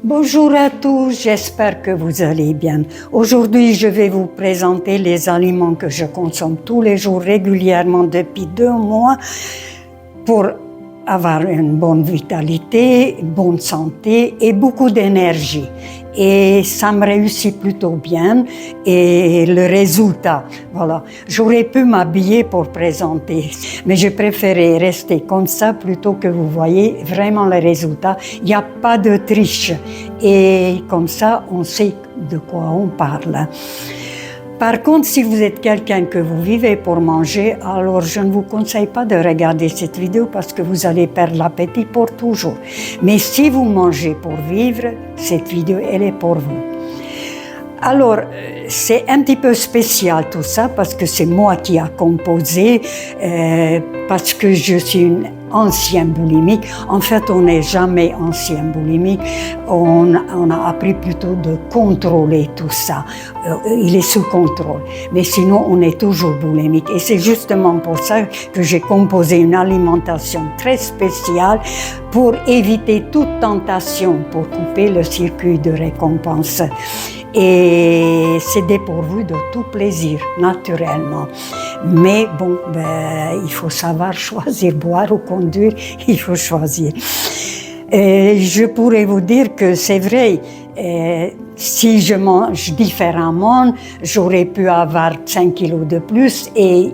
Bonjour à tous, j'espère que vous allez bien. Aujourd'hui, je vais vous présenter les aliments que je consomme tous les jours régulièrement depuis 2 mois pour avoir une bonne vitalité, une bonne santé et beaucoup d'énergie. Et ça me réussit plutôt bien et le résultat, voilà. J'aurais pu m'habiller pour présenter, mais j'ai préféré rester comme ça plutôt que vous voyez vraiment le résultat. Il n'y a pas de triche et comme ça, on sait de quoi on parle. Par contre, si vous êtes quelqu'un que vous vivez pour manger, alors je ne vous conseille pas de regarder cette vidéo parce que vous allez perdre l'appétit pour toujours. Mais si vous mangez pour vivre, cette vidéo, elle est pour vous. Alors, c'est un petit peu spécial tout ça parce que c'est moi qui a composé, parce que je suis une ancienne boulimique. En fait, on n'est jamais ancien boulimique. On a appris plutôt de contrôler tout ça. Il est sous contrôle. Mais sinon, on est toujours boulimique. Et c'est justement pour ça que j'ai composé une alimentation très spéciale pour éviter toute tentation, pour couper le circuit de récompense. Et c'est dépourvu de tout plaisir, naturellement. Mais bon, il faut savoir choisir, boire ou conduire, il faut choisir. Je pourrais vous dire que c'est vrai, si je mange différemment, j'aurais pu avoir 5 kilos de plus et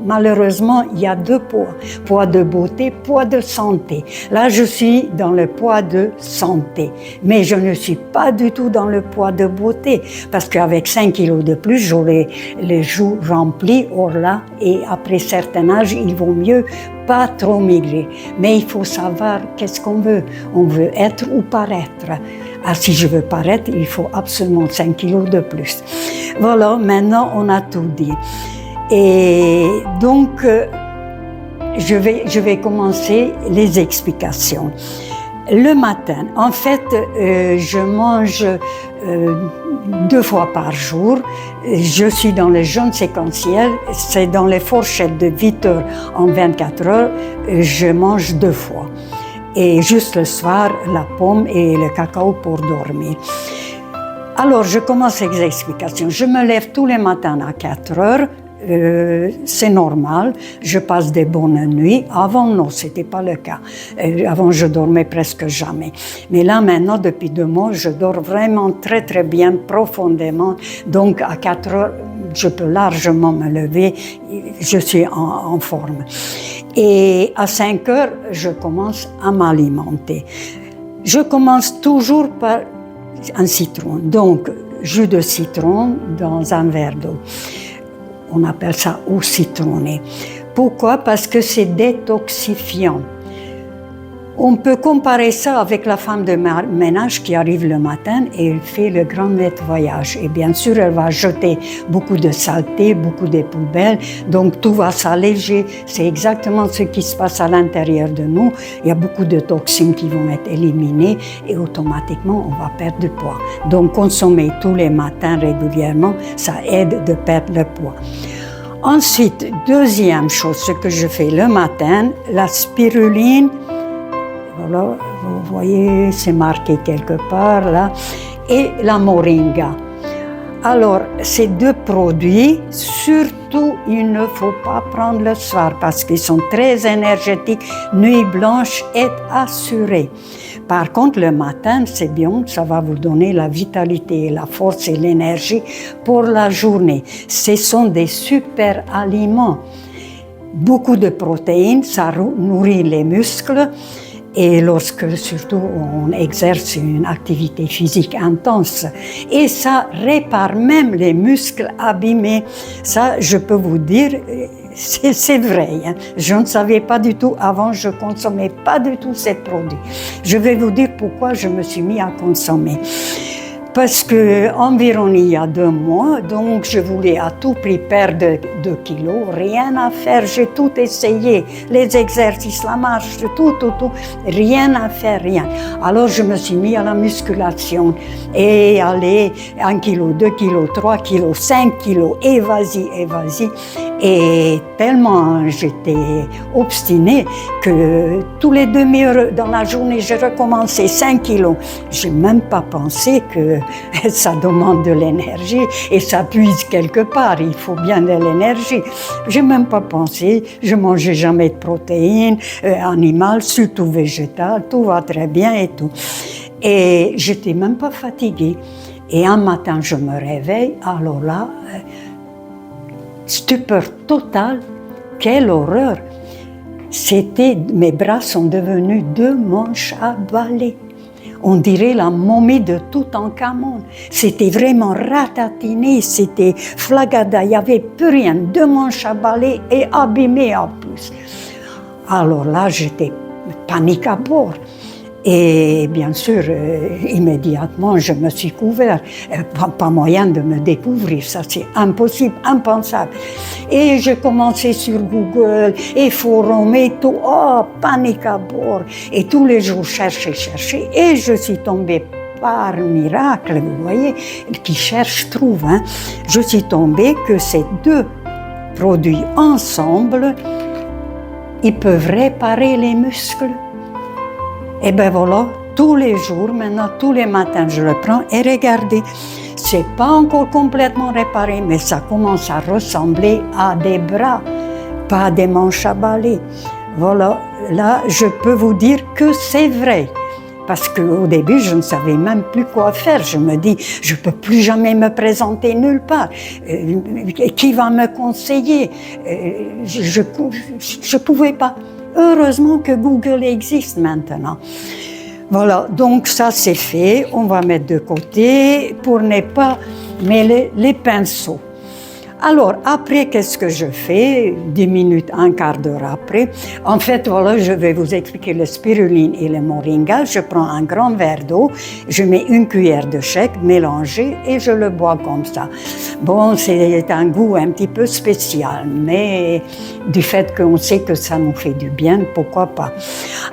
malheureusement, il y a 2 poids. Poids de beauté, poids de santé. Là, je suis dans le poids de santé. Mais je ne suis pas du tout dans le poids de beauté. Parce qu'avec 5 kilos de plus, j'aurai les joues remplies. Or là, et après certain âge, il vaut mieux pas trop maigrir. Mais il faut savoir qu'est-ce qu'on veut. On veut être ou paraître. Ah, si je veux paraître, il faut absolument 5 kilos de plus. Voilà, maintenant, on a tout dit. Et donc, je vais commencer les explications. Le matin, en fait, je mange 2 fois par jour. Je suis dans le jeûne séquentiel, c'est dans les fourchettes de 8 heures en 24 heures, je mange 2 fois. Et juste le soir, la pomme et le cacao pour dormir. Alors, je commence les explications. Je me lève tous les matins à 4 heures. C'est normal, je passe des bonnes nuits. Avant, non, c'était pas le cas. Avant, je dormais presque jamais. Mais là, maintenant, depuis 2 mois, je dors vraiment très, très bien, profondément. Donc, à 4 heures, je peux largement me lever. Je suis en forme. Et à 5 heures, je commence à m'alimenter. Je commence toujours par un citron. Donc, jus de citron dans un verre d'eau. On appelle ça eau citronnée. Pourquoi? Parce que c'est détoxifiant. On peut comparer ça avec la femme de ménage qui arrive le matin et elle fait le grand nettoyage. Et bien sûr, elle va jeter beaucoup de saleté, beaucoup de poubelles, donc tout va s'alléger. C'est exactement ce qui se passe à l'intérieur de nous. Il y a beaucoup de toxines qui vont être éliminées et automatiquement, on va perdre du poids. Donc, consommer tous les matins régulièrement, ça aide de perdre le poids. Ensuite, deuxième chose, ce que je fais le matin, la spiruline. Voilà, vous voyez, c'est marqué quelque part là. Et la moringa. Alors, ces 2 produits, surtout, il ne faut pas prendre le soir parce qu'ils sont très énergétiques. Nuit blanche est assurée. Par contre, le matin, c'est bien, ça va vous donner la vitalité, la force et l'énergie pour la journée. Ce sont des super aliments. Beaucoup de protéines, ça nourrit les muscles. Et lorsque, surtout, on exerce une activité physique intense. Et ça répare même les muscles abîmés. Ça, je peux vous dire, c'est vrai. Hein. Je ne savais pas du tout avant, je ne consommais pas du tout ces produits. Je vais vous dire pourquoi je me suis mis à consommer. Parce que environ il y a 2 mois, donc je voulais à tout prix perdre 2 kilos, rien à faire, j'ai tout essayé, les exercices, la marche, tout, rien à faire, rien. Alors je me suis mis à la musculation et aller 1 kilo, 2 kilos, 3 kilos, 5 kilos, et vas-y. Et tellement j'étais obstinée que tous les demi-heures dans la journée, je recommençais 5 kilos. J'ai même pas pensé que ça demande de l'énergie et ça puise quelque part, il faut bien de l'énergie. J'ai même pas pensé, je mangeais jamais de protéines animales, surtout végétales, tout va très bien et tout. Et j'étais même pas fatiguée. Et un matin, je me réveille, alors là, stupeur totale, quelle horreur! Mes bras sont devenus 2 manches à balai. On dirait la momie de Toutankhamon. C'était vraiment ratatiné, c'était flagada, il n'y avait plus rien, 2 manches à balai et abîmées en plus. Alors là, j'étais panique à bord. Et bien sûr, immédiatement, je me suis couvert. Pas moyen de me découvrir, ça c'est impossible, impensable. Et j'ai commencé sur Google, et forum et tout, panique à bord. Et tous les jours, chercher, et je suis tombée par miracle, vous voyez, qui cherche, trouve. Je suis tombée que ces 2 produits ensemble, ils peuvent réparer les muscles. Et ben voilà, tous les jours, maintenant, tous les matins, je le prends et regardez, c'est pas encore complètement réparé, mais ça commence à ressembler à des bras, pas à des manches à balai. Voilà, là, je peux vous dire que c'est vrai. Parce qu'au début, je ne savais même plus quoi faire. Je me dis, je ne peux plus jamais me présenter nulle part. Qui va me conseiller? Je ne pouvais pas. Heureusement que Google existe maintenant. Voilà, donc ça c'est fait. On va mettre de côté pour ne pas mêler les pinceaux. Alors, après, qu'est-ce que je fais? 10 minutes, un quart d'heure après. En fait, voilà, je vais vous expliquer le spiruline et le moringa. Je prends un grand verre d'eau, je mets 1 cuillère de shake mélangé et je le bois comme ça. Bon, c'est un goût un petit peu spécial, mais du fait qu'on sait que ça nous fait du bien, pourquoi pas.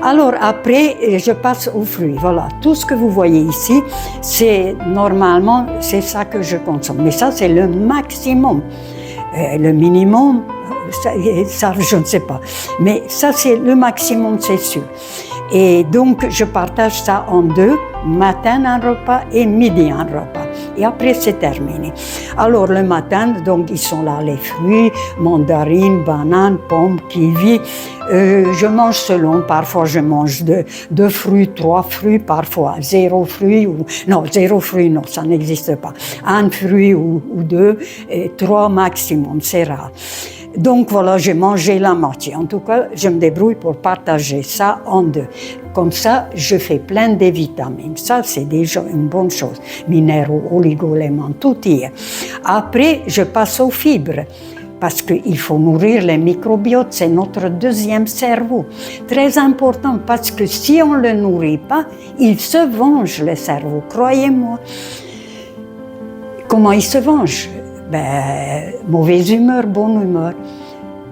Alors, après, je passe aux fruits. Voilà, tout ce que vous voyez ici, c'est normalement, c'est ça que je consomme. Mais ça, c'est le maximum. Le minimum, ça, je ne sais pas. Mais ça, c'est le maximum, c'est sûr. Et donc, je partage ça en 2, matin un repas et midi un repas. Et après, c'est terminé. Alors, le matin, donc, ils sont là, les fruits, mandarines, bananes, pommes, kiwi. Je mange selon, parfois je mange 2 fruits, 3 fruits, parfois 0 fruits, non, 0 fruits, non, ça n'existe pas. 1 fruit ou 2, et 3 maximum, c'est rare. Donc voilà, j'ai mangé la moitié. En tout cas, je me débrouille pour partager ça en 2. Comme ça, je fais plein de vitamines. Ça, c'est déjà une bonne chose. Minéraux, oligo-éléments, tout y est. Après, je passe aux fibres. Parce qu'il faut nourrir les microbiotes, c'est notre 2e cerveau. Très important, parce que si on ne le nourrit pas, il se venge, le cerveau, croyez-moi. Comment il se venge? Mauvaise humeur, bonne humeur.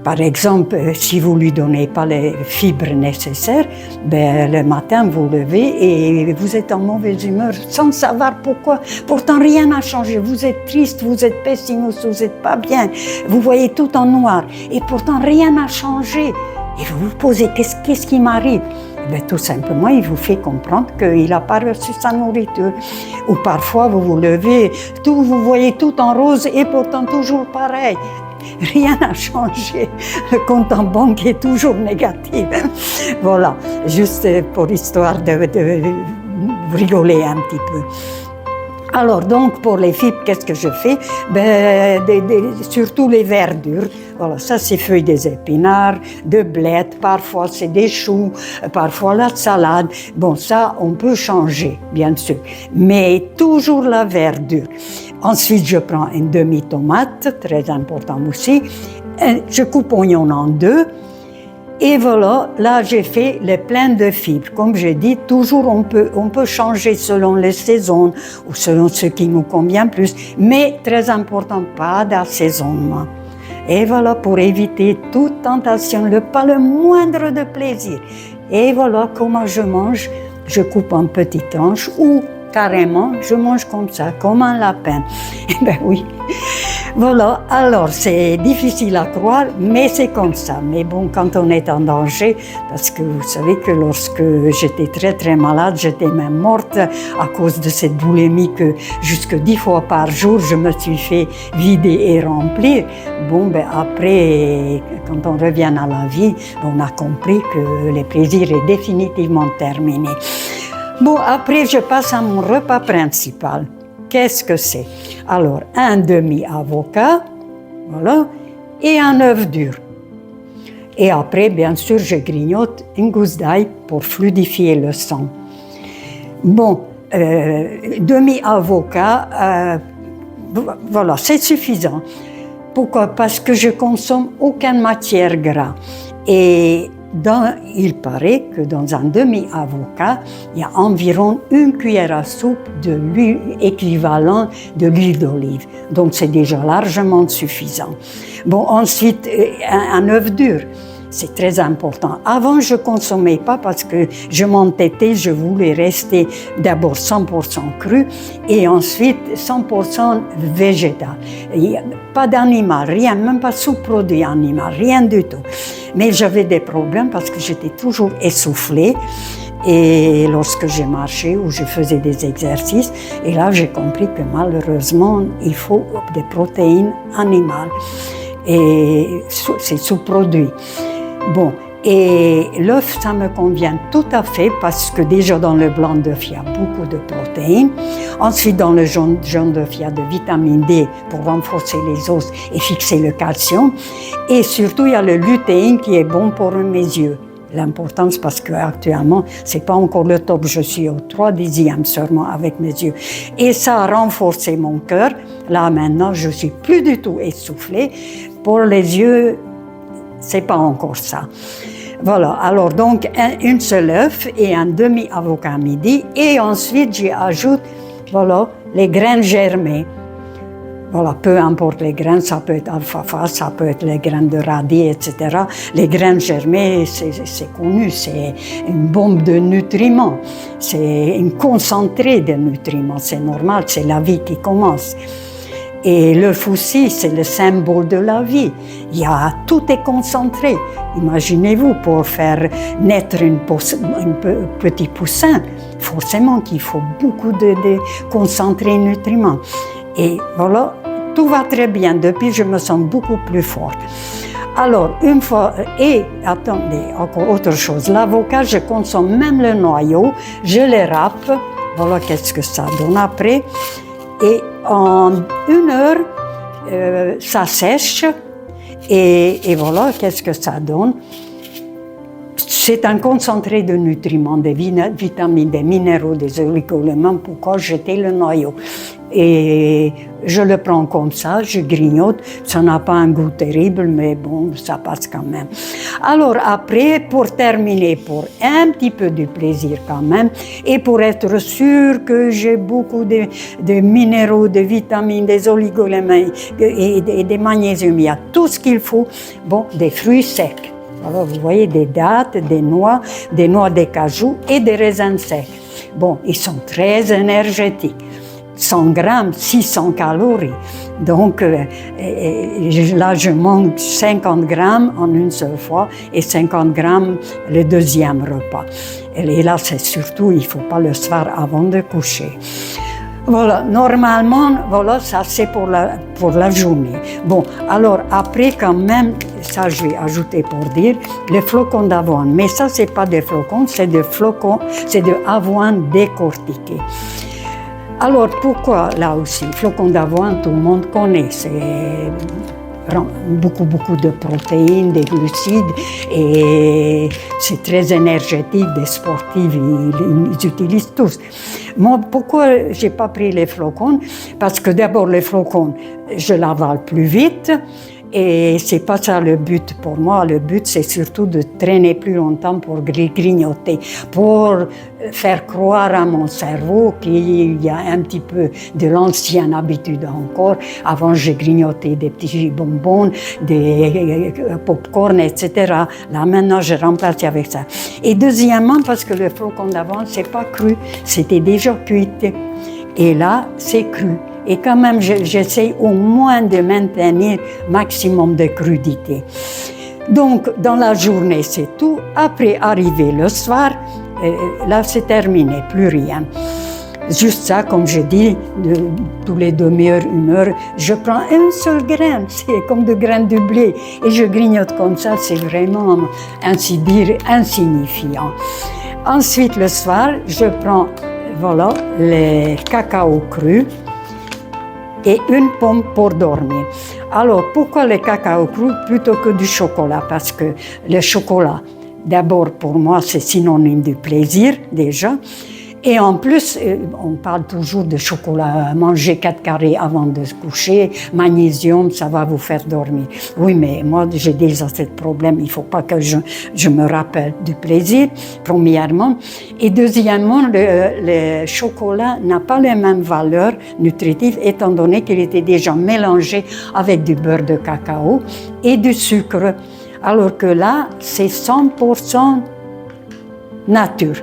Par exemple, si vous ne lui donnez pas les fibres nécessaires, le matin vous levez et vous êtes en mauvaise humeur sans savoir pourquoi. Pourtant, rien n'a changé. Vous êtes triste, vous êtes pessimiste, vous n'êtes pas bien. Vous voyez tout en noir. Et pourtant, rien n'a changé. Et vous vous posez, qu'est-ce qui m'arrive? Tout simplement, il vous fait comprendre qu'il n'a pas reçu sa nourriture. Ou parfois, vous vous levez, vous voyez tout en rose et pourtant toujours pareil. Rien n'a changé. Le compte en banque est toujours négatif. Voilà, juste pour histoire de rigoler un petit peu. Alors, donc, pour les fibres, qu'est-ce que je fais? Surtout les verdures. Voilà, ça, c'est feuilles des épinards, de blettes, parfois c'est des choux, parfois la salade. Bon, ça, on peut changer, bien sûr, mais toujours la verdure. Ensuite, je prends une demi-tomate, très important aussi. Je coupe l'oignon en 2. Et voilà, là j'ai fait le plein de fibres. Comme je dis, toujours on peut changer selon les saisons ou selon ce qui nous convient plus, mais très important, pas d'assaisonnement. Et voilà, pour éviter toute tentation, pas le moindre de plaisir. Et voilà comment je mange, je coupe en petites tranches ou carrément, je mange comme ça, comme un lapin. Eh ben oui. Voilà, alors c'est difficile à croire, mais c'est comme ça. Mais bon, quand on est en danger, parce que vous savez que lorsque j'étais très très malade, j'étais même morte à cause de cette boulimie que jusque 10 fois par jour, je me suis fait vider et remplir. Bon, ben après, quand on revient à la vie, on a compris que le plaisir est définitivement terminé. Bon, après, je passe à mon repas principal. Qu'est-ce que c'est? Alors, un demi-avocat, voilà, et un œuf dur. Et après, bien sûr, je grignote une gousse d'ail pour fluidifier le sang. Bon, demi-avocat, voilà, c'est suffisant. Pourquoi? Parce que je consomme aucune matière grasse. Et il paraît que dans un demi-avocat, il y a environ 1 cuillère à soupe de l'huile équivalent de l'huile d'olive. Donc c'est déjà largement suffisant. Bon, ensuite, un œuf dur. C'est très important. Avant, je ne consommais pas parce que je m'entêtais, je voulais rester d'abord 100% cru et ensuite 100% végétal. Pas d'animal, rien, même pas sous-produit animal, rien du tout. Mais j'avais des problèmes parce que j'étais toujours essoufflée. Et lorsque j'ai marché ou je faisais des exercices, et là j'ai compris que malheureusement, il faut des protéines animales. Et c'est sous-produit. Bon, et l'œuf, ça me convient tout à fait parce que déjà dans le blanc d'œuf, il y a beaucoup de protéines. Ensuite, dans le jaune d'œuf, il y a de vitamine D pour renforcer les os et fixer le calcium. Et surtout, il y a le lutéine qui est bon pour mes yeux. L'importance parce qu'actuellement, c'est pas encore le top. Je suis au 3/10 seulement avec mes yeux. Et ça a renforcé mon cœur. Là, maintenant, je suis plus du tout essoufflée. Pour les yeux, c'est pas encore ça. Voilà, alors donc un seul œuf et un demi-avocat à midi. Et ensuite, j'y ajoute, voilà, les graines germées. Voilà, peu importe les graines, ça peut être alfalfa, ça peut être les graines de radis, etc. Les graines germées, c'est connu, c'est une bombe de nutriments. C'est un concentré de nutriments, c'est normal, c'est la vie qui commence. Et l'œuf aussi, c'est le symbole de la vie. Tout est concentré. Imaginez-vous, pour faire naître un petit poussin, forcément qu'il faut beaucoup de concentrés nutriments. Et voilà, tout va très bien. Depuis, je me sens beaucoup plus forte. Alors, une fois, et attendez, encore autre chose. L'avocat, je consomme même le noyau, je le râpe. Voilà qu'est-ce que ça donne après. Et en 1 heure, ça sèche et voilà qu'est-ce que ça donne. C'est un concentré de nutriments, des vitamines, des minéraux, des oligo-éléments. Pourquoi jeter le noyau? Et je le prends comme ça, je grignote. Ça n'a pas un goût terrible, mais bon, ça passe quand même. Alors après, pour terminer, pour un petit peu de plaisir quand même, et pour être sûr que j'ai beaucoup de minéraux, de vitamines, des oligo-éléments et des magnésiums, il y a tout ce qu'il faut. Bon, des fruits secs. Alors, vous voyez des dattes, des noix de cajou et des raisins secs. Bon, ils sont très énergétiques. 100 grammes, 600 calories. Donc, là, je mange 50 grammes en une seule fois et 50 grammes le deuxième repas. Et là, c'est surtout, il ne faut pas le soir avant de coucher. Voilà, normalement, voilà, ça c'est pour la journée. Bon, alors après quand même, ça je vais ajouter pour dire, les flocons d'avoine. Mais ça, c'est pas des flocons, c'est des flocons, c'est de avoine décortiquée. Alors pourquoi là aussi, flocons d'avoine, tout le monde connaît, c'est beaucoup de protéines, des glucides et c'est très énergétique, des sportifs, ils utilisent tous. Moi, pourquoi j'ai pas pris les flocons? Parce que d'abord les flocons, je l'avale plus vite Et c'est pas ça le but pour moi. Le but, c'est surtout de traîner plus longtemps pour grignoter, pour faire croire à mon cerveau qu'il y a un petit peu de l'ancienne habitude encore. Avant, je grignotais des petits bonbons, des pop-corn, etc. Là, maintenant, je remplace avec ça. Et deuxièmement, parce que le flocon d'avoine, c'est pas cru, c'était déjà cuit. Et là, c'est cru. Et quand même, j'essaie au moins de maintenir maximum de crudité. Donc, dans la journée, c'est tout. Après, arrivé le soir, là, c'est terminé, plus rien. Juste ça, comme je dis, tous les demi-heures, 1 heure, je prends un seul grain, c'est comme de graines de blé. Et je grignote comme ça, c'est vraiment, ainsi dire, insignifiant. Ensuite, le soir, je prends, voilà, les cacao crus et une pomme pour dormir. Alors, pourquoi le cacao cru plutôt que du chocolat? Parce que le chocolat, d'abord, pour moi, c'est synonyme du plaisir, déjà. Et en plus, on parle toujours de chocolat, manger 4 carrés avant de se coucher, magnésium, ça va vous faire dormir. Oui, mais moi, j'ai déjà ce problème, il ne faut pas que je me rappelle du plaisir, premièrement. Et deuxièmement, le chocolat n'a pas les mêmes valeurs nutritives, étant donné qu'il était déjà mélangé avec du beurre de cacao et du sucre. Alors que là, c'est 100% nature.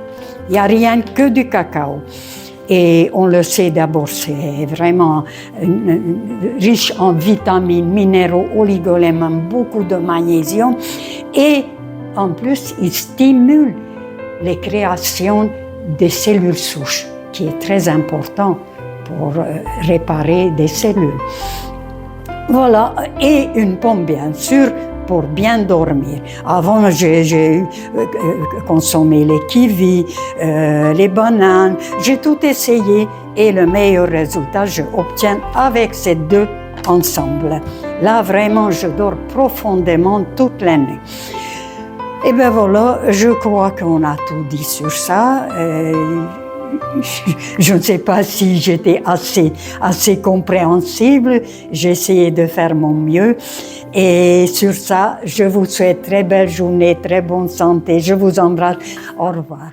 Il n'y a rien que du cacao. Et on le sait d'abord, c'est vraiment riche en vitamines, minéraux, oligoéléments, beaucoup de magnésium. Et en plus, il stimule les créations des cellules souches, qui est très important pour réparer des cellules. Voilà, et une pomme, bien sûr, pour bien dormir. Avant, j'ai consommé les kiwis, les bananes, j'ai tout essayé et le meilleur résultat, je obtiens avec ces deux ensemble. Là, vraiment, je dors profondément toute la nuit. Et bien voilà, je crois qu'on a tout dit sur ça. Je ne sais pas si j'étais assez compréhensible. J'ai essayé de faire mon mieux. Et sur ça, je vous souhaite très belle journée, très bonne santé. Je vous embrasse. Au revoir.